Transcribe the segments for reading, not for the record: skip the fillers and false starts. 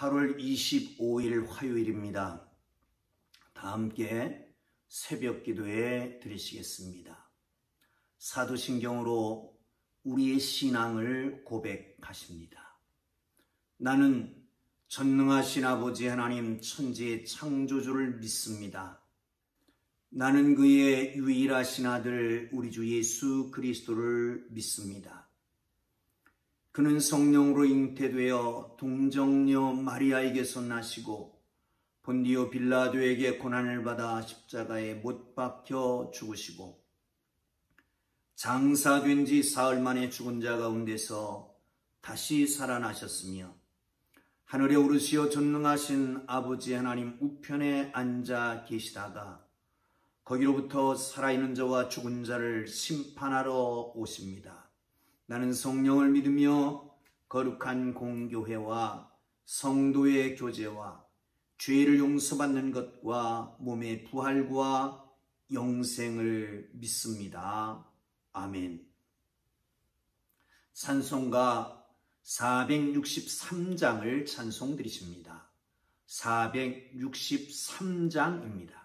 8월 25일 화요일입니다. 다 함께 새벽 기도에 드리시겠습니다. 사도신경으로 우리의 신앙을 고백하십니다. 나는 전능하신 아버지 하나님 천지의 창조주를 믿습니다. 나는 그의 유일하신 아들 우리 주 예수 그리스도를 믿습니다. 그는 성령으로 잉태되어 동정녀 마리아에게서 나시고 본디오 빌라도에게 고난을 받아 십자가에 못 박혀 죽으시고 장사된 지 사흘 만에 죽은 자 가운데서 다시 살아나셨으며 하늘에 오르시어 전능하신 아버지 하나님 우편에 앉아 계시다가 거기로부터 살아있는 자와 죽은 자를 심판하러 오십니다. 나는 성령을 믿으며 거룩한 공교회와 성도의 교제와 죄를 용서받는 것과 몸의 부활과 영생을 믿습니다. 아멘. 찬송가 463장을 찬송드리십니다. 463장입니다.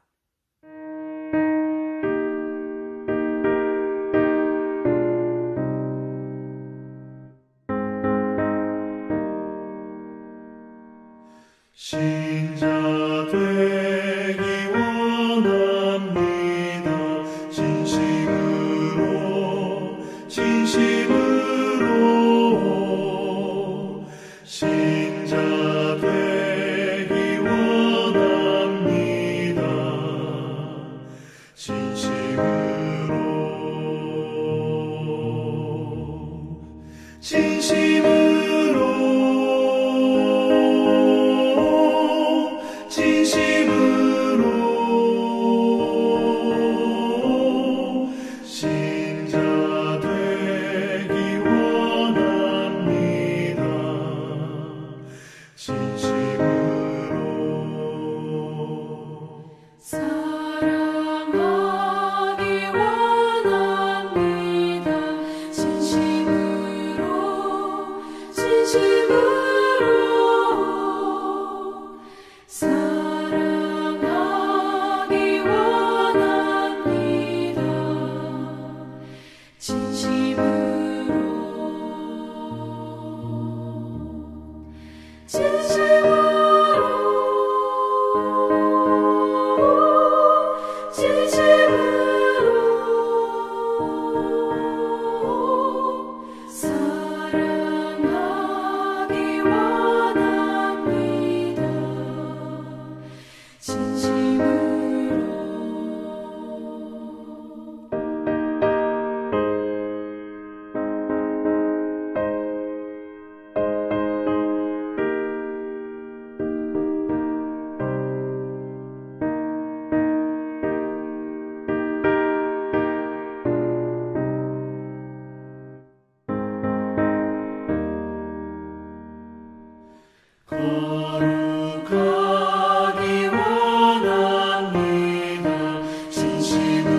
신자 되기 원합니다. 진심으로 신자 되기 원합니다. 거룩하기 원합니다. 진심으로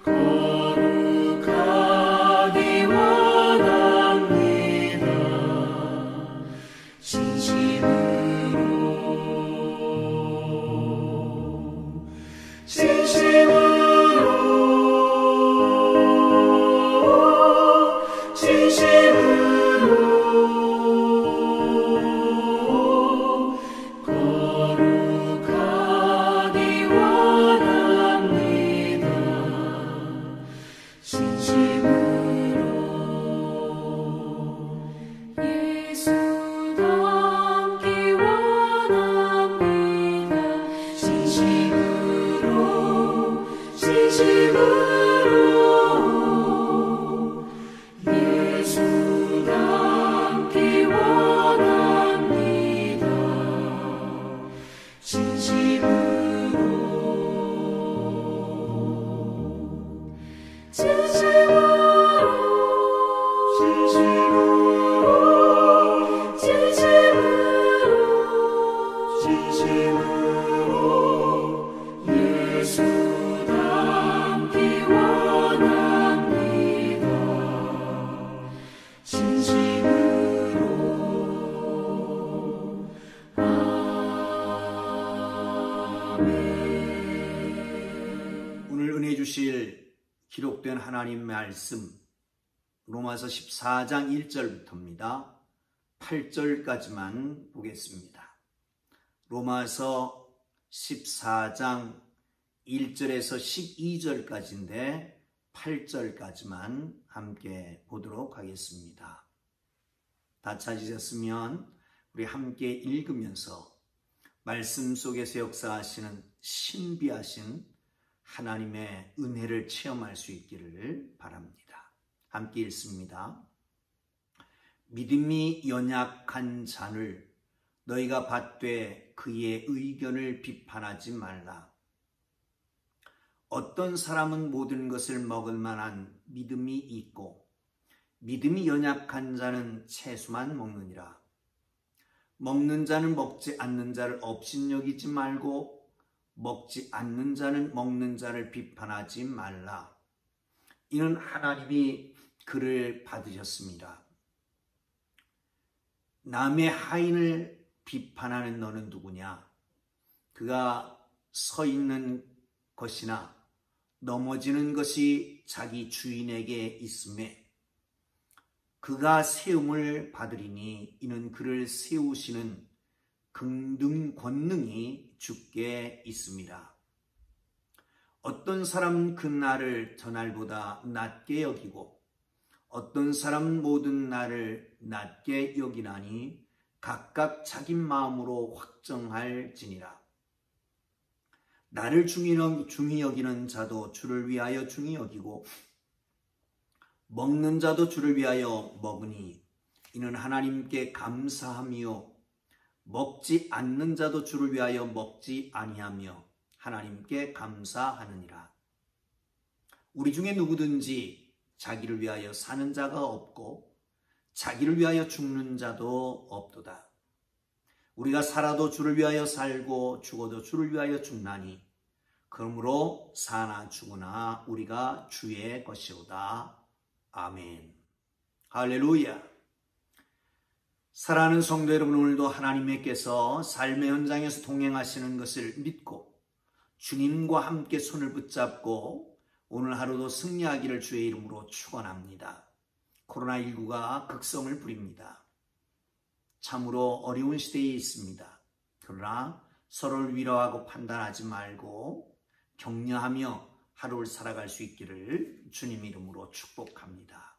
거룩하기 원합니다. 예수 닮기 오늘 은혜 주실 기록된 하나님 말씀 로마서 14장 1절부터입니다. 8절까지만 보겠습니다. 로마서 14장 1절에서 12절까지인데 8절까지만 함께 보도록 하겠습니다. 다 찾으셨으면 우리 함께 읽으면서 말씀 속에서 역사하시는 신비하신 하나님의 은혜를 체험할 수 있기를 바랍니다. 함께 읽습니다. 믿음이 연약한 자를 너희가 받되 그의 의견을 비판하지 말라. 어떤 사람은 모든 것을 먹을 만한 믿음이 있고 믿음이 연약한 자는 채소만 먹느니라. 먹는 자는 먹지 않는 자를 업신여기지 말고 먹지 않는 자는 먹는 자를 비판하지 말라. 이는 하나님이 그를 받으셨습니다. 남의 하인을 비판하는 너는 누구냐? 그가 서 있는 것이나 넘어지는 것이 자기 주인에게 있음에 그가 세움을 받으리니 이는 그를 세우시는 권능이 주께 있습니다. 어떤 사람은 그 날을 저날보다 낮게 여기고 어떤 사람은 모든 날을 낮게 여기나니 각각 자기 마음으로 확정할지니라. 나를 중히 여기는 자도 주를 위하여 중히 여기고 먹는 자도 주를 위하여 먹으니 이는 하나님께 감사함이요 먹지 않는 자도 주를 위하여 먹지 아니하며 하나님께 감사하느니라. 우리 중에 누구든지 자기를 위하여 사는 자가 없고 자기를 위하여 죽는 자도 없도다. 우리가 살아도 주를 위하여 살고 죽어도 주를 위하여 죽나니 그러므로 사나 죽으나 우리가 주의 것이오다. 아멘. 할렐루야. 사랑하는 성도 여러분, 오늘도 하나님께서 삶의 현장에서 동행하시는 것을 믿고 주님과 함께 손을 붙잡고 오늘 하루도 승리하기를 주의 이름으로 축원합니다. 코로나19가 극성을 부립니다. 참으로 어려운 시대에 있습니다. 그러나 서로를 위로하고 판단하지 말고 격려하며 하루를 살아갈 수 있기를 주님 이름으로 축복합니다.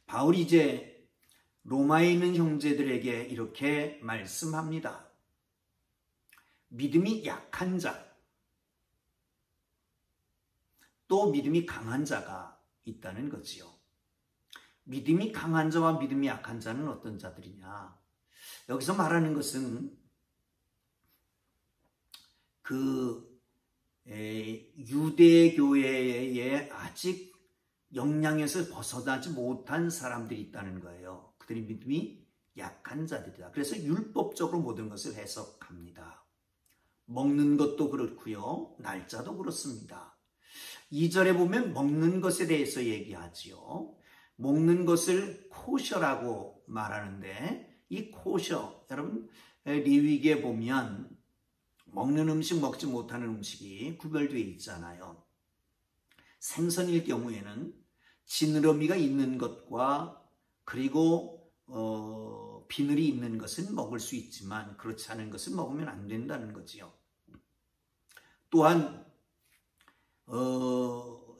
바울이 이제 로마에 있는 형제들에게 이렇게 말씀합니다. 믿음이 약한 자, 또 믿음이 강한 자가 있다는 거지요. 믿음이 강한 자와 믿음이 약한 자는 어떤 자들이냐? 여기서 말하는 것은 유대교회의 아직 영향에서 벗어나지 못한 사람들이 있다는 거예요. 그들이 믿음이 약한 자들이다. 그래서 율법적으로 모든 것을 해석합니다. 먹는 것도 그렇고요. 날짜도 그렇습니다. 2절에 보면 먹는 것에 대해서 얘기하지요. 먹는 것을 코셔라고 말하는데 이 코셔, 여러분 레위기에 보면 먹는 음식, 먹지 못하는 음식이 구별되어 있잖아요. 생선일 경우에는 지느러미가 있는 것과 그리고 비늘이 있는 것은 먹을 수 있지만 그렇지 않은 것은 먹으면 안 된다는 거지요. 또한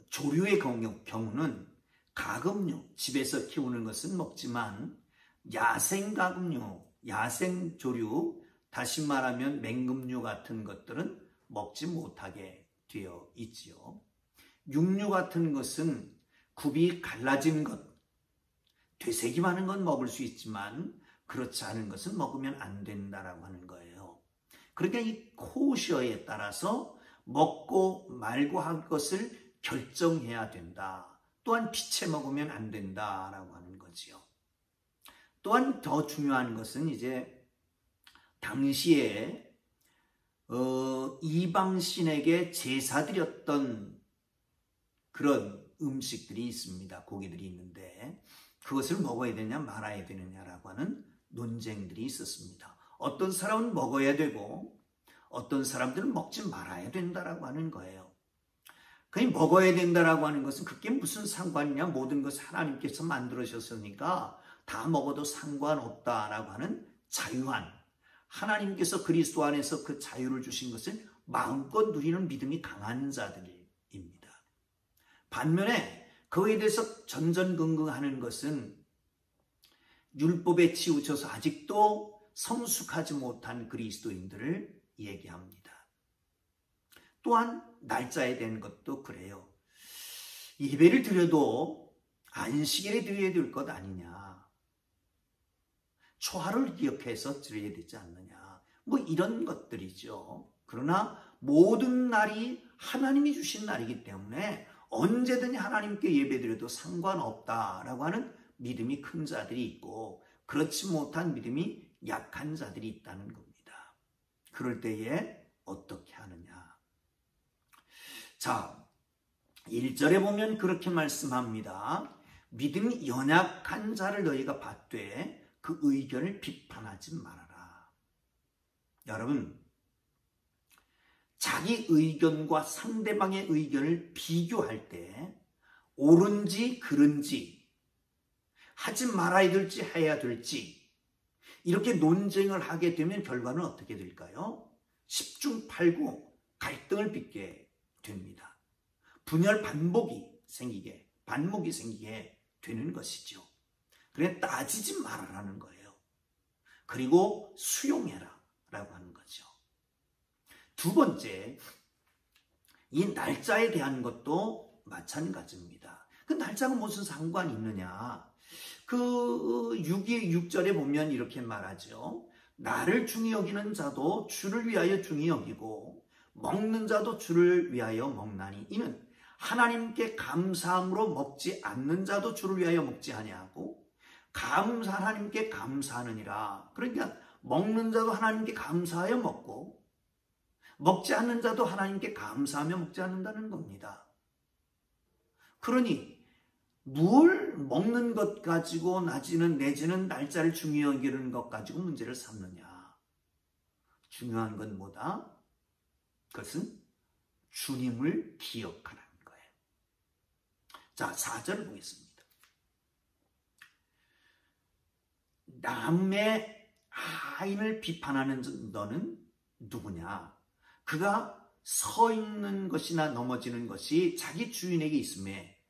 조류의 경우는 가금류, 집에서 키우는 것은 먹지만 야생 가금류, 야생 조류, 다시 말하면 맹금류 같은 것들은 먹지 못하게 되어 있지요. 육류 같은 것은 굽이 갈라진 것, 되색이 많은 건 먹을 수 있지만 그렇지 않은 것은 먹으면 안 된다라고 하는 거예요. 그러니까 이 코셔에 따라서 먹고 말고 할 것을 결정해야 된다. 또한 피채 먹으면 안 된다라고 하는 거지요. 또한 더 중요한 것은 이제 당시에 이방신에게 제사 드렸던 그런 음식들이 있습니다. 고기들이 있는데 그것을 먹어야 되냐 말아야 되느냐라고 하는 논쟁들이 있었습니다. 어떤 사람은 먹어야 되고 어떤 사람들은 먹지 말아야 된다라고 하는 거예요. 그냥 먹어야 된다라고 하는 것은 그게 무슨 상관이냐? 모든 것을 하나님께서 만들으셨으니까 다 먹어도 상관없다라고 하는 자유한, 하나님께서 그리스도 안에서 그 자유를 주신 것을 마음껏 누리는 믿음이 강한 자들입니다. 반면에 그에 대해서 전전긍긍하는 것은 율법에 치우쳐서 아직도 성숙하지 못한 그리스도인들을 얘기합니다. 또한 날짜에 대한 것도 그래요. 예배를 드려도 안식일에 드려야 될 것 아니냐. 초하루를 기억해서 드려야 되지 않느냐. 뭐 이런 것들이죠. 그러나 모든 날이 하나님이 주신 날이기 때문에 언제든지 하나님께 예배드려도 상관없다라고 하는 믿음이 큰 자들이 있고, 그렇지 못한 믿음이 약한 자들이 있다는 겁니다. 그럴 때에 어떻게 하느냐. 자, 1절에 보면 그렇게 말씀합니다. 믿음이 연약한 자를 너희가 받되 그 의견을 비판하지 말아라. 여러분, 자기 의견과 상대방의 의견을 비교할 때 옳은지 그른지, 하지 말아야 될지 해야 될지 이렇게 논쟁을 하게 되면 결과는 어떻게 될까요? 10중 8구 갈등을 빚게 됩니다. 분열 반목이 생기게 되는 것이죠. 그래 따지지 말아라는 거예요. 그리고 수용해라 라고 하는 거죠. 두 번째, 이 날짜에 대한 것도 마찬가지입니다. 그 날짜가 무슨 상관이 있느냐. 그 6절에 보면 이렇게 말하죠. 나를 중히 여기는 자도 주를 위하여 중히 여기고 먹는 자도 주를 위하여 먹나니 이는 하나님께 감사함으로 먹지 않는 자도 주를 위하여 먹지 아니하고 하나님께 감사하느니라. 그러니까 먹는 자도 하나님께 감사하여 먹고 먹지 않는 자도 하나님께 감사하며 먹지 않는다는 겁니다. 그러니 뭘 먹는 것 가지고 내지는 날짜를 중요히 여기는 것 가지고 문제를 삼느냐. 중요한 건 뭐다? 그것은 주님을 기억하라는 거예요. 자, 4절을 보겠습니다. 남의 하인을 비판하는 너는 누구냐? 그가 서 있는 것이나 넘어지는 것이 자기 주인에게 있음에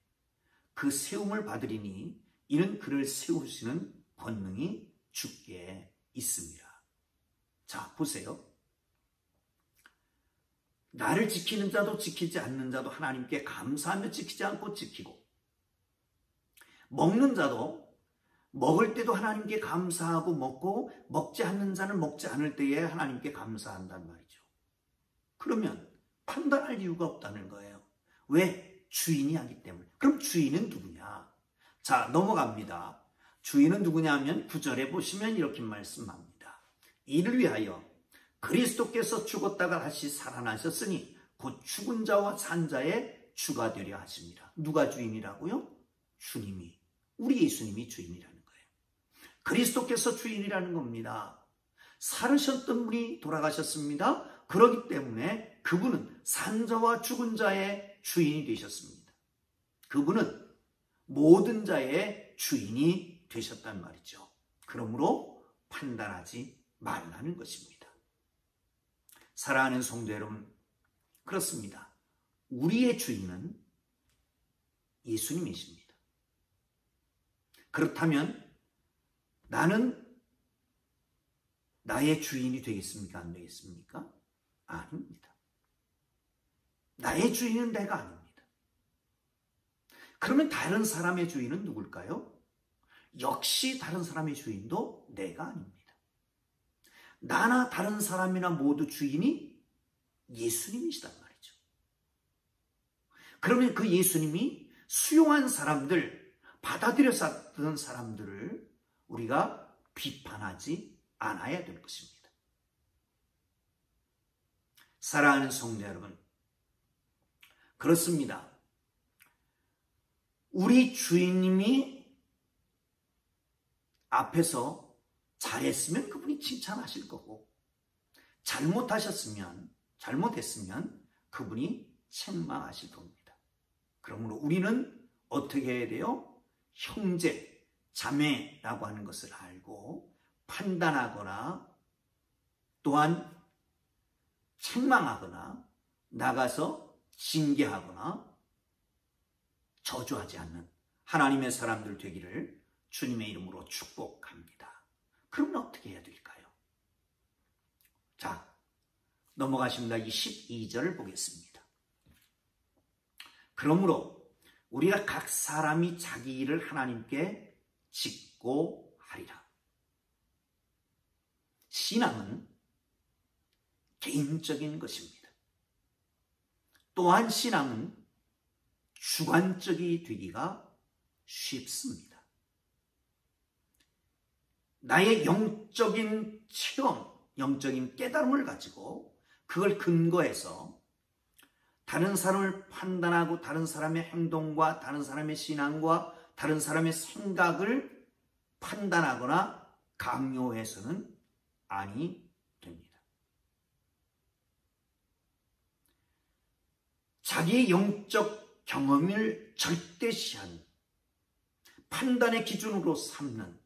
그 세움을 받으리니 이는 그를 세우시는 권능이 주께 있습니다. 자, 보세요. 나를 지키는 자도 지키지 않는 자도 하나님께 감사하며 지키지 않고 지키고, 먹는 자도 먹을 때도 하나님께 감사하고 먹고, 먹지 않는 자는 먹지 않을 때에 하나님께 감사한단 말이죠. 그러면 판단할 이유가 없다는 거예요. 왜? 주인이 하기 때문에. 그럼 주인은 누구냐? 자, 넘어갑니다. 주인은 누구냐 하면 9절에 보시면 이렇게 말씀합니다. 이를 위하여 그리스도께서 죽었다가 다시 살아나셨으니 곧 죽은 자와 산 자의 주가 되려 하십니다. 누가 주인이라고요? 주님이, 우리 예수님이 주인이라는 거예요. 그리스도께서 주인이라는 겁니다. 살으셨던 분이 돌아가셨습니다. 그렇기 때문에 그분은 산 자와 죽은 자의 주인이 되셨습니다. 그분은 모든 자의 주인이 되셨단 말이죠. 그러므로 판단하지 말라는 것입니다. 사랑하는 성도 여러분, 그렇습니다. 우리의 주인은 예수님이십니다. 그렇다면 나는 나의 주인이 되겠습니까? 안 되겠습니까? 아닙니다. 나의 주인은 내가 아닙니다. 그러면 다른 사람의 주인은 누굴까요? 역시 다른 사람의 주인도 내가 아닙니다. 나나 다른 사람이나 모두 주인이 예수님이시단 말이죠. 그러면 그 예수님이 수용한 사람들, 받아들였었던 사람들을 우리가 비판하지 않아야 될 것입니다. 사랑하는 성도 여러분, 그렇습니다. 우리 주인님이 앞에서 잘했으면 그분이 칭찬하실 거고, 잘못했으면 그분이 책망하실 겁니다. 그러므로 우리는 어떻게 해야 돼요? 형제, 자매라고 하는 것을 알고 판단하거나 또한 책망하거나 나가서 징계하거나 저주하지 않는 하나님의 사람들 되기를 주님의 이름으로 축복합니다. 그러면 어떻게 해야 될까요? 자, 넘어가십니다. 12절을 보겠습니다. 그러므로 우리가 각 사람이 자기 일을 하나님께 짓고 하리라. 신앙은 개인적인 것입니다. 또한 신앙은 주관적이 되기가 쉽습니다. 나의 영적인 체험, 영적인 깨달음을 가지고 그걸 근거해서 다른 사람을 판단하고 다른 사람의 행동과 다른 사람의 신앙과 다른 사람의 생각을 판단하거나 강요해서는 아니 됩니다. 자기의 영적 경험을 절대시하는 판단의 기준으로 삼는,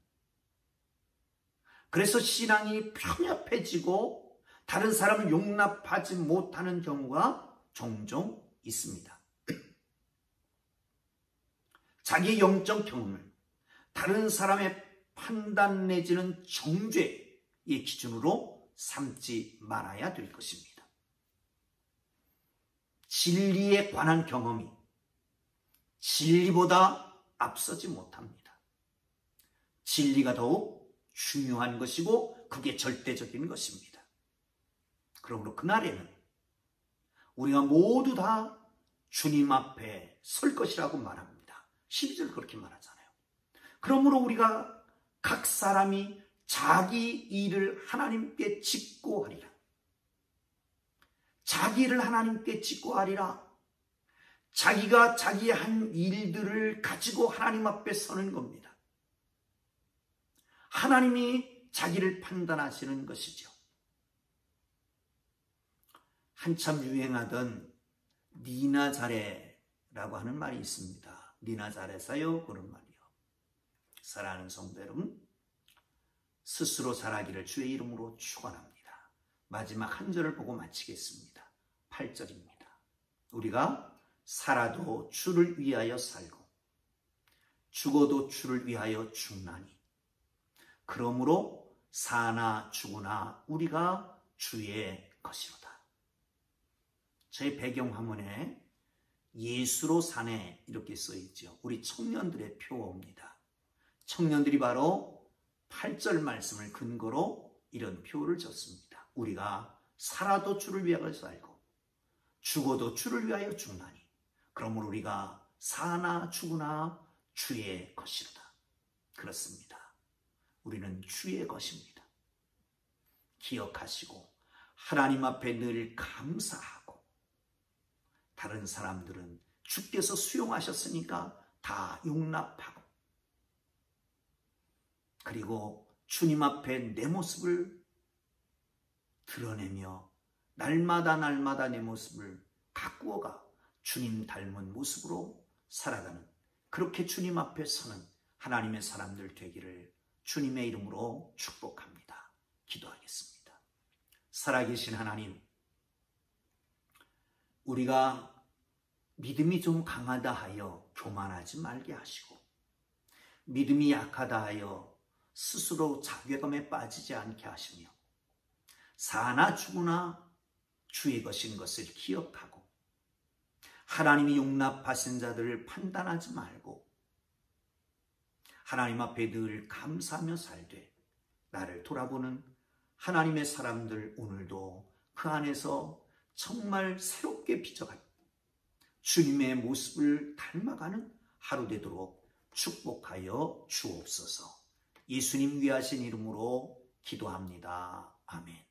그래서 신앙이 편협해지고 다른 사람을 용납하지 못하는 경우가 종종 있습니다. 자기의 영적 경험을 다른 사람의 판단 내지는 정죄의 기준으로 삼지 말아야 될 것입니다. 진리에 관한 경험이 진리보다 앞서지 못합니다. 진리가 더욱 중요한 것이고 그게 절대적인 것입니다. 그러므로 그날에는 우리가 모두 다 주님 앞에 설 것이라고 말합니다. 12절 그렇게 말하잖아요. 그러므로 우리가 각 사람이 자기 일을 하나님께 짓고 하리라. 자기 일을 하나님께 짓고 하리라. 자기가 자기의 한 일들을 가지고 하나님 앞에 서는 겁니다. 하나님이 자기를 판단하시는 것이죠. 한참 유행하던 니나 잘해라고 하는 말이 있습니다. 니나 잘해서요, 그런 말이요. 사랑하는 성도 여러분, 스스로 잘하기를 주의 이름으로 축원합니다. 마지막 한 절을 보고 마치겠습니다. 8절입니다. 우리가 살아도 주를 위하여 살고 죽어도 주를 위하여 죽나니 그러므로 사나 죽으나 우리가 주의 것이로다. 저희 배경 화면에 예수로 사네 이렇게 써있죠. 우리 청년들의 표어입니다. 청년들이 바로 8절 말씀을 근거로 이런 표를 줬습니다. 우리가 살아도 주를 위하여 살고 죽어도 주를 위하여 죽나니 그러므로 우리가 사나 죽으나 주의 것이로다. 그렇습니다. 우리는 주의 것입니다. 기억하시고 하나님 앞에 늘 감사하고 다른 사람들은 주께서 수용하셨으니까 다 용납하고 그리고 주님 앞에 내 모습을 드러내며 날마다 내 모습을 가꾸어가 주님 닮은 모습으로 살아가는 그렇게 주님 앞에 서는 하나님의 사람들 되기를 주님의 이름으로 축복합니다. 기도하겠습니다. 살아계신 하나님, 우리가 믿음이 좀 강하다 하여 교만하지 말게 하시고 믿음이 약하다 하여 스스로 자괴감에 빠지지 않게 하시며 사나 죽으나 주의 것인 것을 기억하고 하나님이 용납하신 자들을 판단하지 말고 하나님 앞에 늘 감사하며 살되 나를 돌아보는 하나님의 사람들 오늘도 그 안에서 정말 새롭게 빚어가는 주님의 모습을 닮아가는 하루 되도록 축복하여 주옵소서. 예수님 귀하신 이름으로 기도합니다. 아멘.